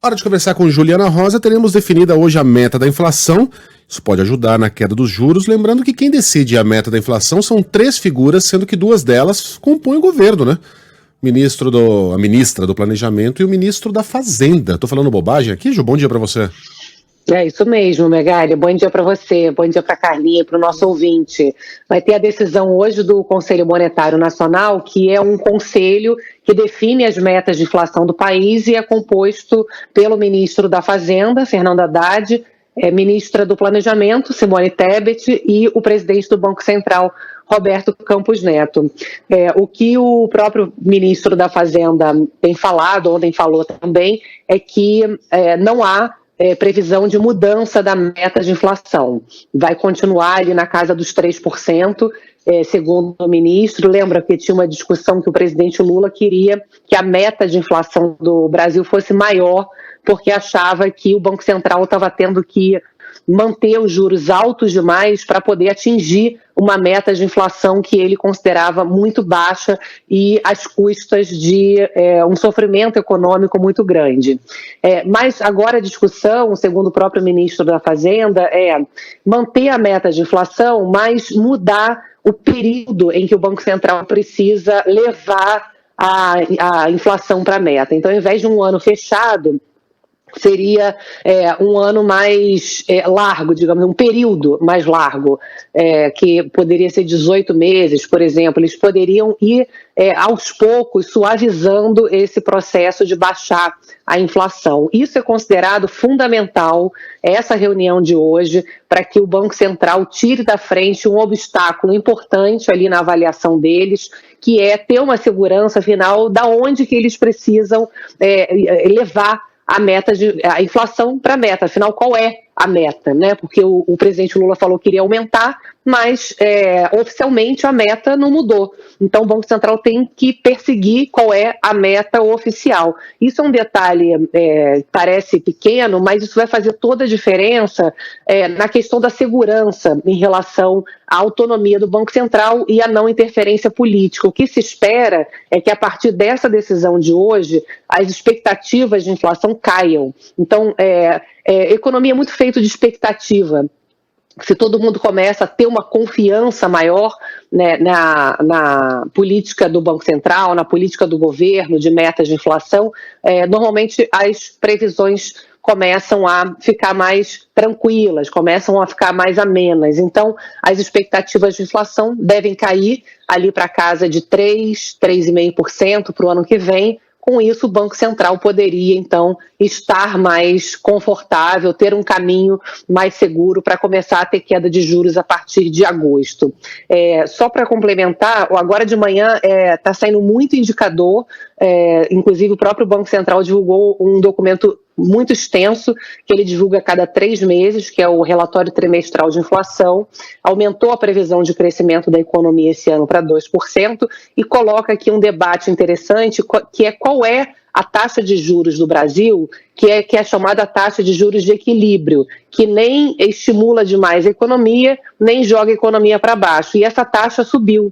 Hora de conversar com Juliana Rosa. Teremos definida hoje a meta da inflação. Isso pode ajudar na queda dos juros. Lembrando que quem decide a meta da inflação são 3 figuras, sendo que 2 delas compõem o governo, né? A ministra do Planejamento e o ministro da Fazenda. Tô falando bobagem aqui, Ju? Bom dia para você. É isso mesmo, Megali. Bom dia para você, bom dia para a Carlinha e para o nosso ouvinte. Vai ter a decisão hoje do Conselho Monetário Nacional, que é um conselho que define as metas de inflação do país e é composto pelo ministro da Fazenda, Fernando Haddad, ministra do Planejamento, Simone Tebet, e o presidente do Banco Central, Roberto Campos Neto. O que o próprio ministro da Fazenda tem falado, ontem falou também, é que não há previsão de mudança da meta de inflação. Vai continuar ali na casa dos 3%, segundo o ministro. Lembra que tinha uma discussão que o presidente Lula queria que a meta de inflação do Brasil fosse maior, porque achava que o Banco Central estava tendo que manter os juros altos demais para poder atingir uma meta de inflação que ele considerava muito baixa e às custas de um sofrimento econômico muito grande. Mas agora a discussão, segundo o próprio ministro da Fazenda, é manter a meta de inflação, mas mudar o período em que o Banco Central precisa levar a inflação para a meta. Então, ao invés de um ano fechado, seria um ano mais largo, digamos, um período mais largo, que poderia ser 18 meses, por exemplo. Eles poderiam ir aos poucos suavizando esse processo de baixar a inflação. Isso é considerado fundamental, essa reunião de hoje, para que o Banco Central tire da frente um obstáculo importante ali na avaliação deles, que é ter uma segurança final da onde que eles precisam levar a inflação para a meta. Afinal, qual é a meta, né? Porque o presidente Lula falou que iria aumentar, mas oficialmente a meta não mudou. Então o Banco Central tem que perseguir qual é a meta oficial. Isso é um detalhe, parece pequeno, mas isso vai fazer toda a diferença na questão da segurança em relação à autonomia do Banco Central e à não interferência política. O que se espera é que a partir dessa decisão de hoje, as expectativas de inflação caiam. Então, economia é muito feito de expectativa. Se todo mundo começa a ter uma confiança maior, né, na política do Banco Central, na política do governo, de metas de inflação, normalmente as previsões começam a ficar mais tranquilas, começam a ficar mais amenas. Então, as expectativas de inflação devem cair ali para casa de 3,5% para o ano que vem. Com isso, o Banco Central poderia, então, estar mais confortável, ter um caminho mais seguro para começar a ter queda de juros a partir de agosto. Só para complementar, agora de manhã está saindo muito indicador, inclusive o próprio Banco Central divulgou um documento muito extenso, que ele divulga a cada 3 meses, que é o relatório trimestral de inflação, aumentou a previsão de crescimento da economia esse ano para 2% e coloca aqui um debate interessante, que é qual é a taxa de juros do Brasil, que é chamada taxa de juros de equilíbrio, que nem estimula demais a economia, nem joga a economia para baixo. E essa taxa subiu.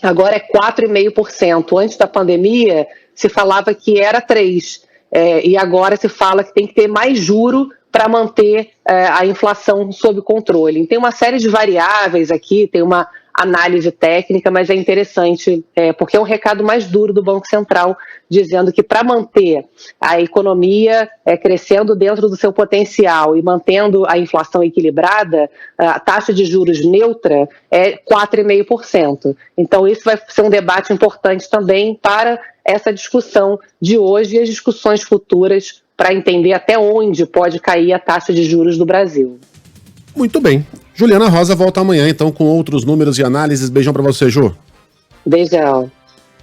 Agora é 4,5%. Antes da pandemia, se falava que era 3%. E agora se fala que tem que ter mais juro para manter a inflação sob controle. Tem uma série de variáveis aqui, tem uma análise técnica, mas é interessante, porque é um recado mais duro do Banco Central, dizendo que para manter a economia crescendo dentro do seu potencial e mantendo a inflação equilibrada, a taxa de juros neutra é 4,5%. Então isso vai ser um debate importante também para essa discussão de hoje e as discussões futuras para entender até onde pode cair a taxa de juros do Brasil. Muito bem. Juliana Rosa volta amanhã, então, com outros números e análises. Beijão para você, Ju. Beijão.